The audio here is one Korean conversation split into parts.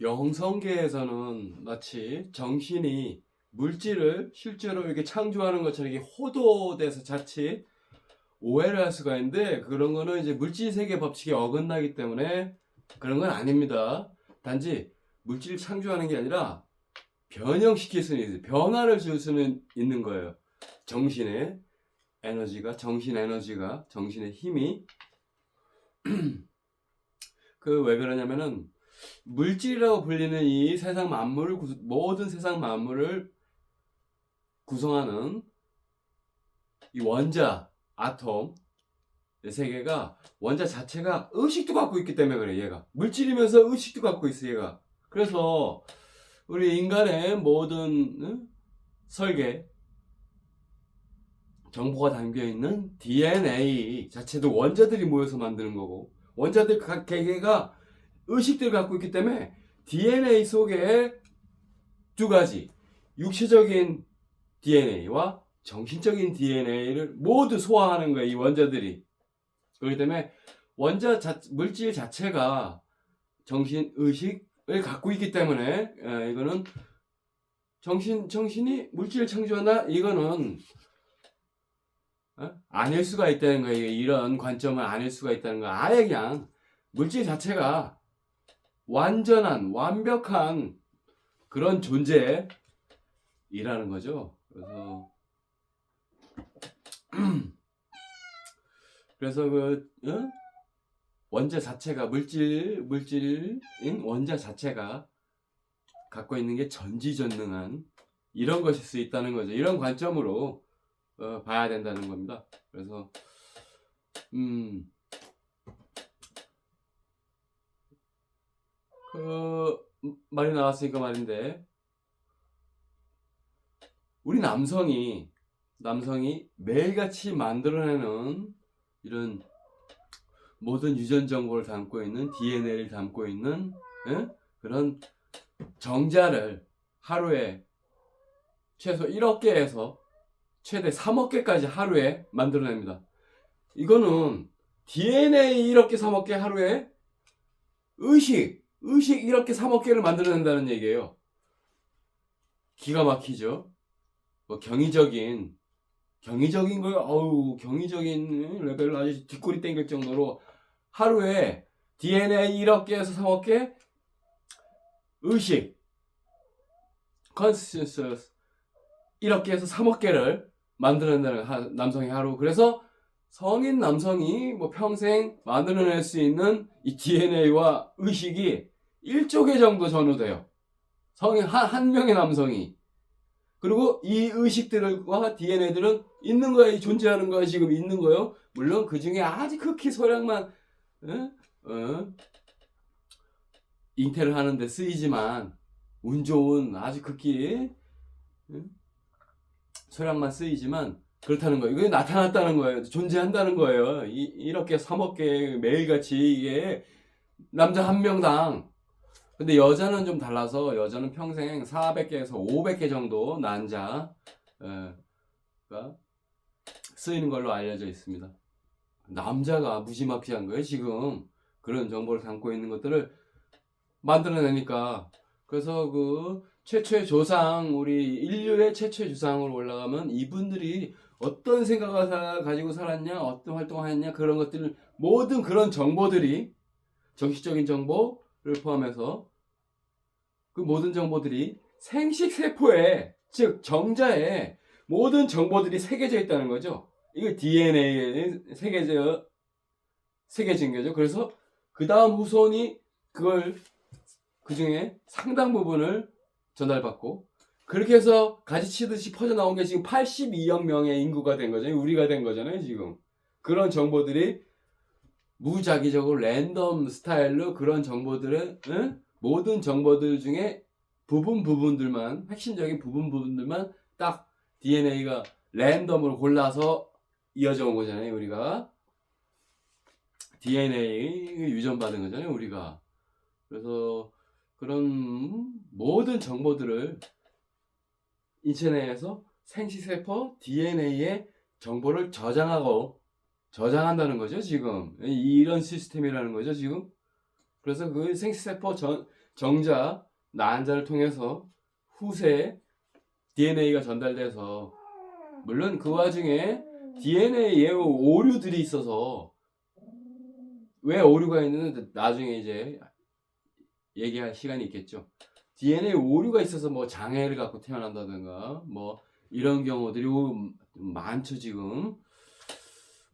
영성계에서는 마치 정신이 물질을 실제로 이렇게 창조하는 것처럼 이게 호도돼서 자칫 오해를 할 수가 있는데, 그런 거는 이제 물질 세계 법칙에 어긋나기 때문에 그런 건 아닙니다. 단지 물질을 창조하는 게 아니라 변형시킬 수는 있어요. 변화를 줄 수는 있는 거예요. 정신의 에너지가, 정신의 힘이 그 왜 그러냐면은 물질이라고 불리는 이 세상 만물을 모든 세상 만물을 구성하는 이 원자, 아톰 세계가 원자 자체가 의식도 갖고 있기 때문에 그래. 얘가 물질이면서 의식도 갖고 있어. 얘가 그래서 우리 인간의 모든 설계 정보가 담겨 있는 DNA 자체도 원자들이 모여서 만드는 거고, 원자들 각 개개가 의식들을 갖고 있기 때문에 DNA 속에 두 가지, 육체적인 DNA와 정신적인 DNA를 모두 소화하는 거예요, 이 원자들이. 그렇기 때문에 물질 자체가 정신, 의식을 갖고 있기 때문에 이거는 정신이 물질을 창조한다? 이거는 아닐 수가 있다는 거예요. 이런 관점은 아닐 수가 있다는 거예요. 아예 그냥 물질 자체가 완벽한 그런 존재이라는 거죠. 그래서 원자 자체가 물질인 원자 자체가 갖고 있는 게 전지전능한 이런 것일 수 있다는 거죠. 이런 관점으로 봐야 된다는 겁니다. 그래서 말이 나왔으니까 말인데, 우리 남성이 매일같이 만들어내는 이런 모든 유전 정보를 담고 있는 DNA를 담고 있는 그런 정자를 하루에 최소 1억 개에서 최대 3억 개까지 하루에 만들어냅니다. 이거는 DNA 1억 개, 3억 개 하루에 의식 1억 개, 3억 개를 만들어낸다는 얘기예요. 기가 막히죠. 뭐 경이적인 거요. 경이적인 레벨로 아주 뒷골이 땡길 정도로 하루에 DNA 1억 개에서 3억 개, 의식 consciousness 1억 개에서 3억 개를 만들어낸다는 남성이 하루. 그래서 성인 남성이 뭐 평생 만들어낼 수 있는 이 DNA와 의식이 1조 개 정도 전후돼요. 성인 한 명의 남성이. 그리고 이 의식들과 DNA들은 있는 거예요. 존재하는 거예요. 지금 있는 거예요. 물론 그 중에 아주 극히 소량만 잉태를 하는데 쓰이지만, 운 좋은 아주 극히 소량만 쓰이지만 그렇다는 거예요. 이게 나타났다는 거예요. 존재한다는 거예요. 이렇게 3억 개 매일같이 이게 남자 한 명당. 근데 여자는 좀 달라서 여자는 평생 400개에서 500개 정도 난자가 쓰이는 걸로 알려져 있습니다. 남자가 무지막지한 거예요. 지금 그런 정보를 담고 있는 것들을 만들어내니까. 그래서 그 최초의 조상, 우리 인류의 최초의 조상으로 올라가면 이분들이 어떤 생각을 가지고 살았냐, 어떤 활동을 했냐, 그런 것들, 모든 그런 정보들이, 정신적인 정보를 포함해서 그 모든 정보들이 생식세포에, 즉 정자에 모든 정보들이 새겨져 있다는 거죠. 이거 DNA에 새겨진 거죠. 그래서 그 다음 후손이 그걸, 그 중에 상당 부분을 전달받고, 그렇게 해서 가지치듯이 퍼져나온 게 지금 82억 명의 인구가 된 거잖아요. 우리가 된 거잖아요, 지금. 그런 정보들이 무작위적으로 랜덤 스타일로 그런 정보들을, 모든 정보들 중에 부분들만, 핵심적인 부분들만 딱 DNA가 랜덤으로 골라서 이어져 온 거잖아요, 우리가. DNA 유전받은 거잖아요, 우리가. 그래서 그런 모든 정보들을 인체 내에서 생식세포 DNA의 정보를 저장한다는 거죠, 지금. 이런 시스템이라는 거죠, 지금. 그래서 그 생식세포 정자, 난자를 통해서 후세에 DNA가 전달돼서, 물론 그 와중에 DNA에 오류들이 있어서, 왜 오류가 있는지 나중에 이제 얘기할 시간이 있겠죠. DNA 오류가 있어서 뭐 장애를 갖고 태어난다든가 뭐 이런 경우들이 많죠 지금.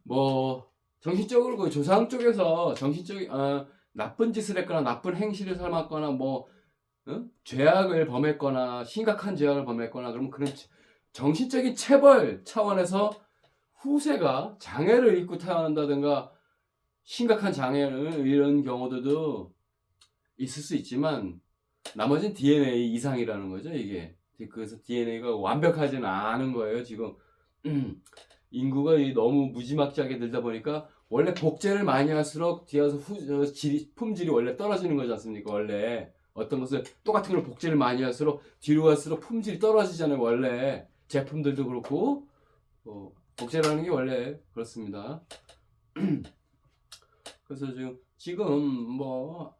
뭐 정신적으로 그 조상 쪽에서 나쁜 짓을 했거나 나쁜 행실을 삼았거나 뭐 죄악을 범했거나 심각한 죄악을 범했거나 그러면 그런 정신적인 체벌 차원에서 후세가 장애를 입고 태어난다든가 심각한 장애를 이런 경우들도 있을 수 있지만 나머지는 DNA 이상이라는 거죠 이게. 그래서 DNA가 완벽하지는 않은 거예요 지금. 인구가 너무 무지막지하게 늘다 보니까 원래 복제를 많이 할수록 뒤에서 품질이 원래 떨어지는 거지 않습니까? 원래 어떤 것을 똑같은 걸 복제를 많이 할수록 뒤로 갈수록 품질이 떨어지잖아요. 원래 제품들도 그렇고 복제라는 게 원래 그렇습니다. 그래서 지금 뭐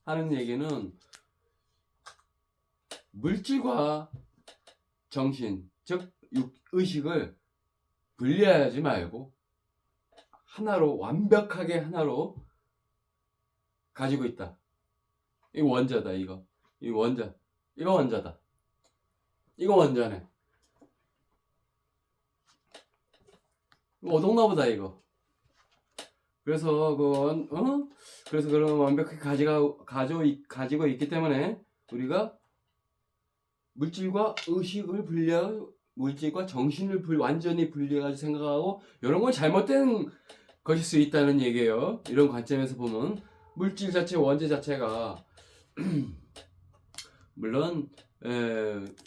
하는 얘기는 물질과 정신, 즉 의식을 분리하지 말고 하나로, 완벽하게 하나로 가지고 있다. 이거 원자다. 이거 원자. 이거 원자다. 이거 원자네. 이거 오동나무다 이거. 그래서 그래서 그런 완벽하게 가지고 있기 때문에 우리가 물질과 의식을 분리하고 물질과 정신을 완전히 분리해가지고 생각하고 이런 건 잘못된 것일 수 있다는 얘기예요. 이런 관점에서 보면 물질 자체, 원자 자체가 물론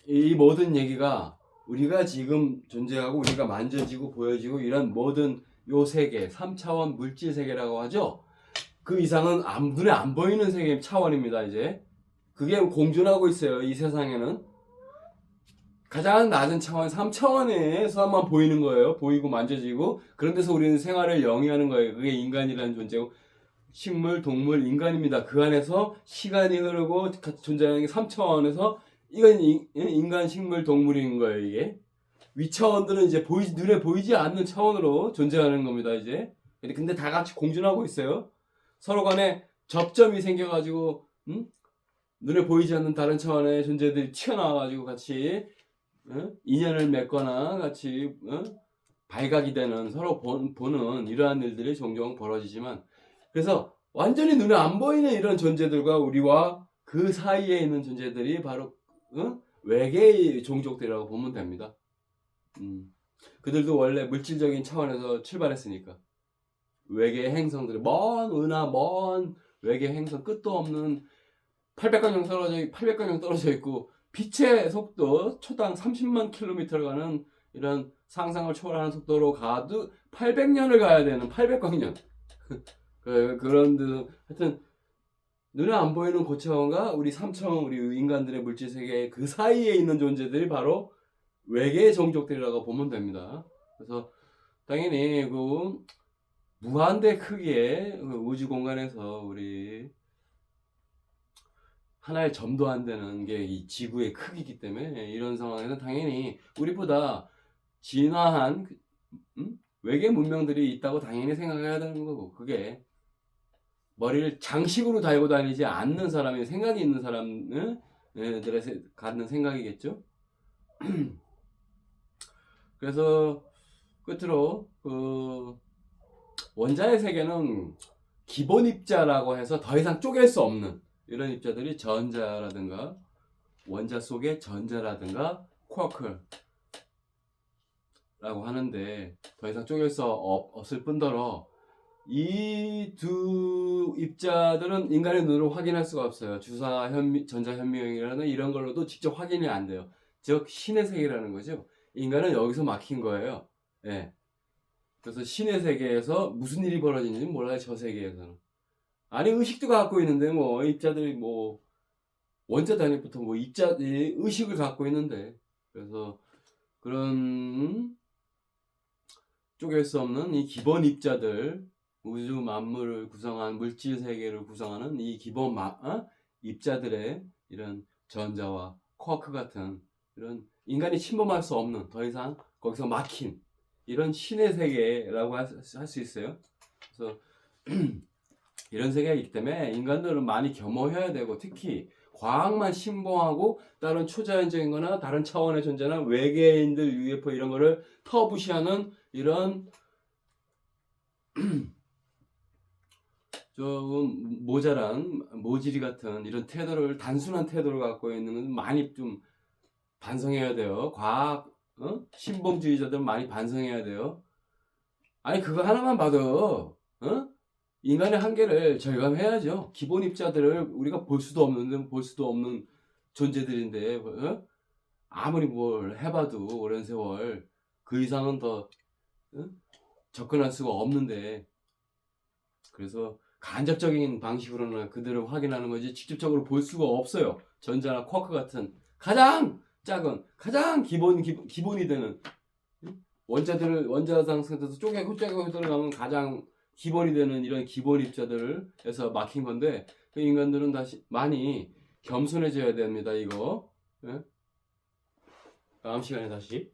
이 모든 얘기가 우리가 지금 존재하고 우리가 만져지고 보여지고 이런 모든 요 세계, 3차원 물질 세계라고 하죠. 그 이상은 눈에 안 보이는 세계 차원입니다. 이제 그게 공존하고 있어요. 이 세상에는 가장 낮은 차원 3차원에서만 보이는 거예요. 보이고 만져지고 그런 데서 우리는 생활을 영위하는 거예요. 그게 인간이라는 존재고 식물, 동물, 인간입니다. 그 안에서 시간이 흐르고 같이 존재하는 게 3차원에서 이건 인간, 식물, 동물인 거예요. 이게 위차원들은 이제 눈에 보이지 않는 차원으로 존재하는 겁니다. 이제 근데 다 같이 공존하고 있어요. 서로 간에 접점이 생겨가지고 눈에 보이지 않는 다른 차원의 존재들이 튀어나와가지고 같이 인연을 맺거나 같이 발각이 되는 서로 보는 이러한 일들이 종종 벌어지지만 그래서 완전히 눈에 안 보이는 이런 존재들과 우리와 그 사이에 있는 존재들이 바로 외계의 종족들이라고 보면 됩니다. 그들도 원래 물질적인 차원에서 출발했으니까 외계 행성들이 먼 은하 먼 외계 행성 끝도 없는 800광년 떨어져 있고 빛의 속도 초당 30만 킬로미터를 가는 이런 상상을 초월하는 속도로 가도 800년을 가야 되는 800광년 그런 데 하여튼 눈에 안 보이는 고차원과 우리 3차원 우리 인간들의 물질 세계 그 사이에 있는 존재들이 바로 외계 종족들이라고 보면 됩니다. 그래서 당연히 그 무한대 크기의 우주 공간에서 우리 하나의 점도 안 되는 게 이 지구의 크기이기 때문에 이런 상황에서 당연히 우리보다 진화한 외계 문명들이 있다고 당연히 생각해야 되는 거고 그게 머리를 장식으로 달고 다니지 않는 사람이 생각이 있는 사람들의 갖는 생각이겠죠. 그래서 끝으로 그 원자의 세계는 기본 입자라고 해서 더 이상 쪼갤 수 없는 이런 입자들이 전자라든가 원자 속의 전자라든가 쿼크라고 하는데 더 이상 쪼갤 수 없을 뿐더러 이 두 입자들은 인간의 눈으로 확인할 수가 없어요. 주사 전자 현미경이라는 이런 걸로도 직접 확인이 안 돼요. 즉 신의 세계라는 거죠. 인간은 여기서 막힌 거예요. 예. 그래서 신의 세계에서 무슨 일이 벌어지는지 몰라요. 저 세계에서는. 아니 의식도 갖고 있는데 뭐 입자들이 뭐 원자 단위부터 뭐 의식을 갖고 있는데 그래서 그런 쪼갤 수 없는 이 기본 입자들 우주 만물을 구성한 물질 세계를 구성하는 이 기본 입자들의 이런 전자와 쿼크 같은 이런 인간이 침범할 수 없는 더 이상 거기서 막힌 이런 신의 세계라고 할 수 있어요. 그래서 이런 세계가 있기 때문에 인간들은 많이 겸허해야 되고, 특히 과학만 신봉하고 다른 초자연적인 거나 다른 차원의 존재나 외계인들 UFO 이런 거를 터부시하는 이런 조금 모자란 모질이 같은 이런 태도를, 단순한 태도를 갖고 있는 건 많이 좀 반성해야 돼요. 과학 신봉주의자들은 많이 반성해야 돼요. 아니 그거 하나만 봐도 인간의 한계를 절감해야죠. 기본 입자들을 우리가 볼 수도 없는 존재들인데 아무리 뭘 해봐도 오랜 세월 그 이상은 더 접근할 수가 없는데, 그래서 간접적인 방식으로는 그들을 확인하는 거지 직접적으로 볼 수가 없어요. 전자나 쿼크 같은 가장 작은, 가장 기본이 되는 원자들을 원자상 상태에서 쪼개고 들어가면 가장 기본이 되는 이런 기본 입자들에서 막힌 건데, 그 인간들은 다시 많이 겸손해져야 됩니다. 이거 다음 시간에 다시